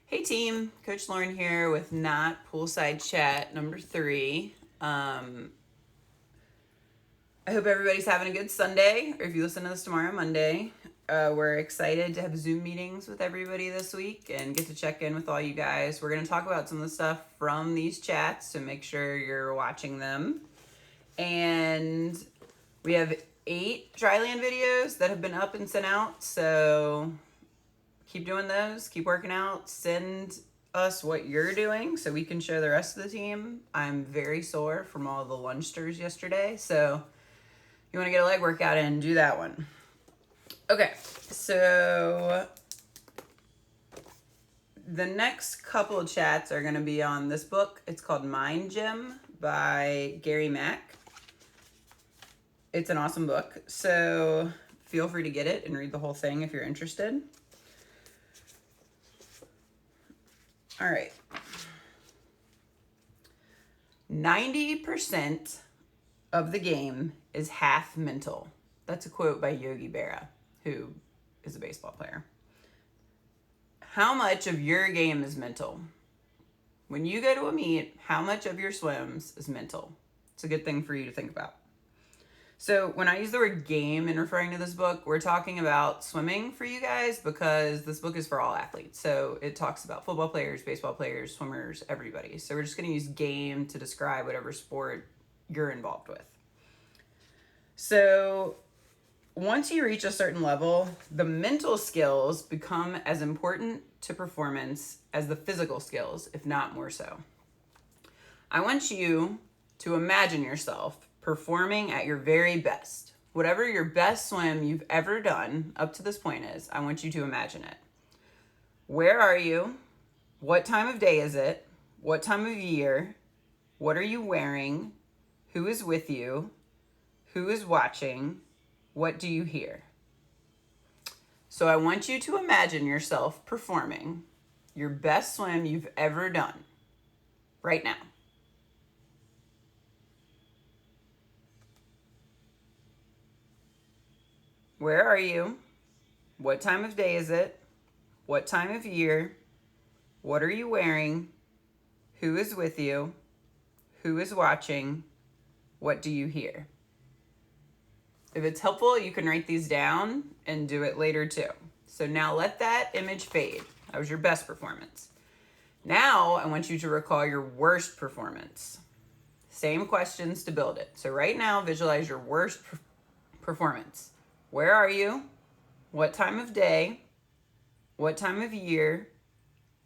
Hey team, Coach Lauren here with Not Poolside Chat number 3. I hope everybody's having a good Sunday, or if you listen to this tomorrow, Monday. We're excited to have Zoom meetings with everybody this week and get to check in with all you guys. We're going to talk about some of the stuff from these chats, so make sure you're watching them. And we have 8 Dryland videos that have been up and sent out, so keep doing those, keep working out, send us what you're doing so we can show the rest of the team. I'm very sore from all the lunch stirs yesterday, so you want to get a leg workout in, do that one. Okay, so the next couple of chats are going to be on this book. It's called Mind Gym by Gary Mack. It's an awesome book, so feel free to get it and read the whole thing if you're interested. All right. 90% of the game is half mental. That's a quote by Yogi Berra, who is a baseball player. How much of your game is mental? When you go to a meet, how much of your swims is mental? It's a good thing for you to think about. So when I use the word game in referring to this book, we're talking about swimming for you guys because this book is for all athletes. So it talks about football players, baseball players, swimmers, everybody. So we're just going to use game to describe whatever sport you're involved with. So once you reach a certain level, the mental skills become as important to performance as the physical skills, if not more so. I want you to imagine yourself performing at your very best. Whatever your best swim you've ever done up to this point is, I want you to imagine it. Where are you? What time of day is it? What time of year? What are you wearing? Who is with you? Who is watching? What do you hear? So I want you to imagine yourself performing your best swim you've ever done right now. Where are you? What time of day is it? What time of year? What are you wearing? Who is with you? Who is watching? What do you hear? If it's helpful, you can write these down and do it later too. So now let that image fade. That was your best performance. Now I want you to recall your worst performance. Same questions to build it. So right now, visualize your worst performance. Where are you? What time of day? What time of year?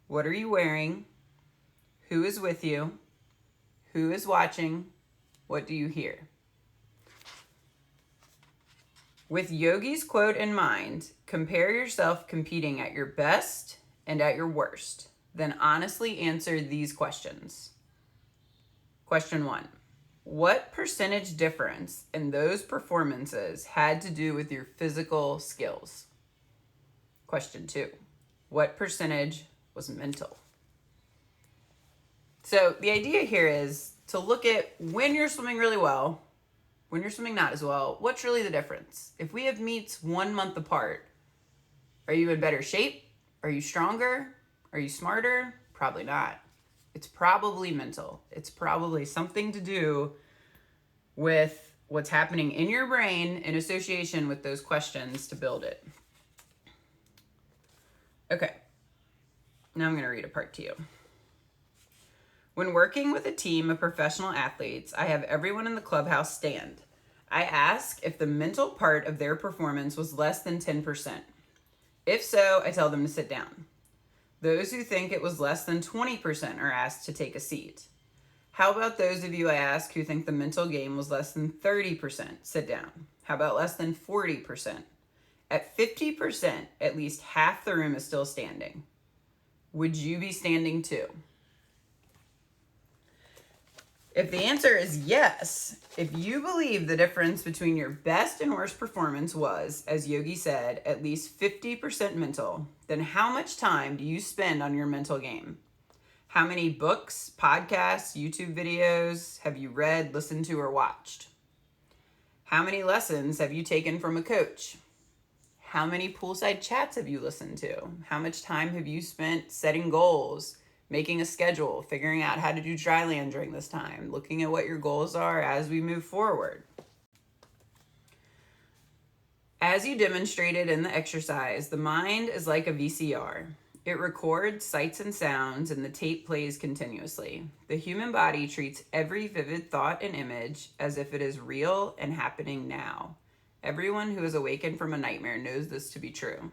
What are you wearing? Who is with you? Who is watching? What do you hear? With Yogi's quote in mind, compare yourself competing at your best and at your worst. Then honestly answer these questions. Question 1. What percentage difference in those performances had to do with your physical skills? Question 2. What percentage was mental? So the idea here is to look at when you're swimming really well, when you're swimming not as well, what's really the difference? If we have meets 1 month apart, are you in better shape? Are you stronger? Are you smarter? Probably not. It's probably mental. It's probably something to do with what's happening in your brain in association with those questions to build it. Okay, now I'm going to read a part to you. When working with a team of professional athletes, I have everyone in the clubhouse stand. I ask if the mental part of their performance was less than 10%. If so, I tell them to sit down. Those who think it was less than 20% are asked to take a seat. How about those of you I ask who think the mental game was less than 30%? Sit down. How about less than 40%? At 50%, at least half the room is still standing. Would you be standing too? If the answer is yes, if you believe the difference between your best and worst performance was, as Yogi said, at least 50% mental, then how much time do you spend on your mental game? How many books, podcasts, YouTube videos have you read, listened to, or watched? How many lessons have you taken from a coach? How many poolside chats have you listened to? How much time have you spent setting goals, making a schedule, figuring out how to do dry land during this time, looking at what your goals are as we move forward? As you demonstrated in the exercise, the mind is like a VCR. It records sights and sounds, and the tape plays continuously. The human body treats every vivid thought and image as if it is real and happening now. Everyone who is awakened from a nightmare knows this to be true.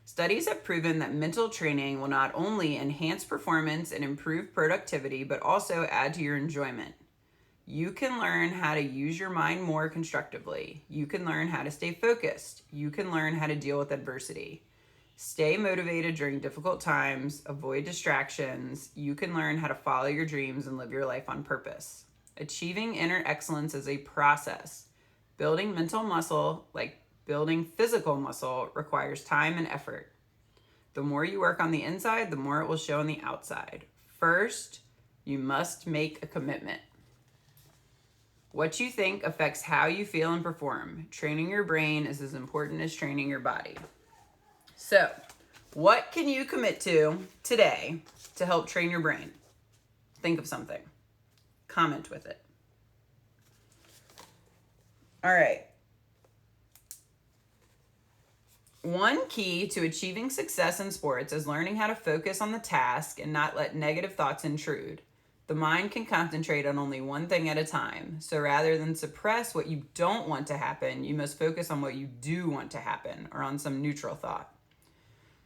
Studies have proven that mental training will not only enhance performance and improve productivity, but also add to your enjoyment. You can learn how to use your mind more constructively. You can learn how to stay focused. You can learn how to deal with adversity. Stay motivated during difficult times. Avoid distractions. You can learn how to follow your dreams and live your life on purpose. Achieving inner excellence is a process. Building mental muscle, like building physical muscle, requires time and effort. The more you work on the inside, the more it will show on the outside. First, you must make a commitment. What you think affects how you feel and perform. Training your brain is as important as training your body. So, what can you commit to today to help train your brain? Think of something. Comment with it. All right. One key to achieving success in sports is learning how to focus on the task and not let negative thoughts intrude. The mind can concentrate on only one thing at a time. So rather than suppress what you don't want to happen, you must focus on what you do want to happen or on some neutral thought.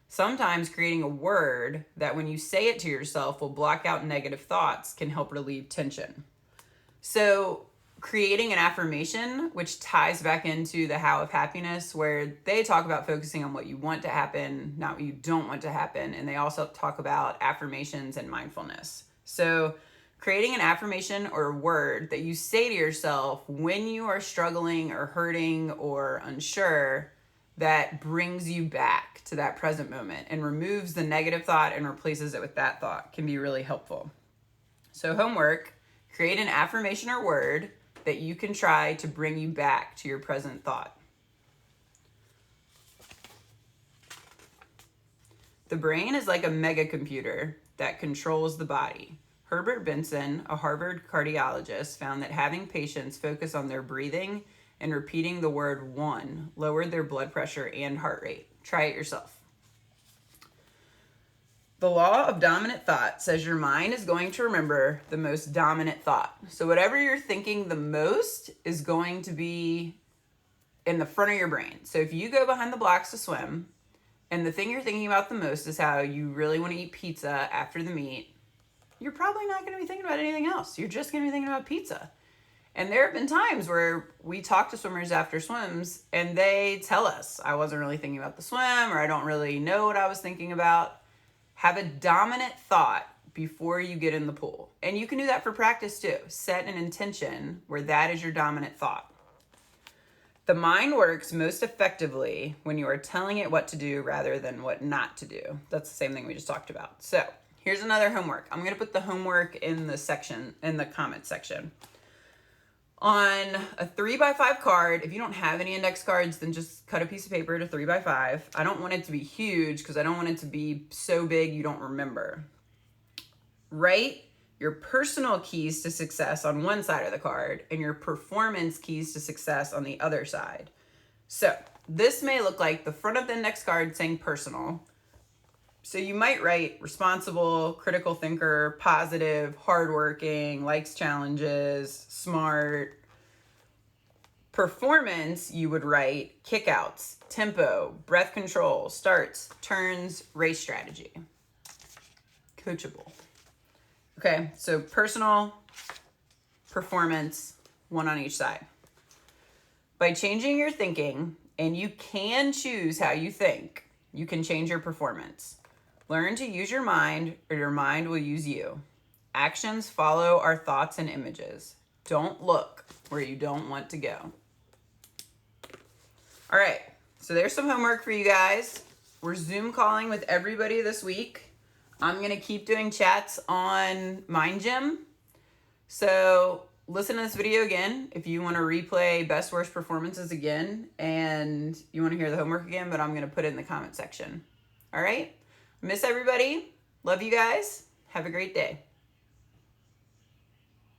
Sometimes creating a word that when you say it to yourself will block out negative thoughts can help relieve tension. So creating an affirmation, which ties back into the How of Happiness, where they talk about focusing on what you want to happen, not what you don't want to happen. And they also talk about affirmations and mindfulness. So creating an affirmation or a word that you say to yourself when you are struggling or hurting or unsure that brings you back to that present moment and removes the negative thought and replaces it with that thought can be really helpful. So homework, create an affirmation or word that you can try to bring you back to your present thought. The brain is like a mega computer that controls the body. Herbert Benson, a Harvard cardiologist, found that having patients focus on their breathing and repeating the word one lowered their blood pressure and heart rate. Try it yourself. The law of dominant thought says your mind is going to remember the most dominant thought. So whatever you're thinking the most is going to be in the front of your brain. So if you go behind the blocks to swim and the thing you're thinking about the most is how you really want to eat pizza after the meet, you're probably not going to be thinking about anything else. You're just going to be thinking about pizza. And there have been times where we talk to swimmers after swims and they tell us, I wasn't really thinking about the swim, or I don't really know what I was thinking about. Have a dominant thought before you get in the pool. And you can do that for practice too. Set an intention where that is your dominant thought. The mind works most effectively when you are telling it what to do rather than what not to do. That's the same thing we just talked about. So here's another homework. I'm going to put the homework in the comment section. On a 3x5 card, if you don't have any index cards, then just cut a piece of paper to 3x5. I don't want it to be huge because I don't want it to be so big you don't remember. Write your personal keys to success on one side of the card and your performance keys to success on the other side. So this may look like the front of the index card saying personal. So you might write responsible, critical thinker, positive, hardworking, likes challenges, smart. Performance, you would write kickouts, tempo, breath control, starts, turns, race strategy. Coachable. Okay, so personal, performance, one on each side. By changing your thinking, and you can choose how you think, you can change your performance. Learn to use your mind, or your mind will use you. Actions follow our thoughts and images. Don't look where you don't want to go. All right, so there's some homework for you guys. We're Zoom calling with everybody this week. I'm gonna keep doing chats on Mind Gym. So listen to this video again if you want to replay best worst performances again and you want to hear the homework again, but I'm going to put it in the comment section. All right? Miss everybody. Love you guys. Have a great day.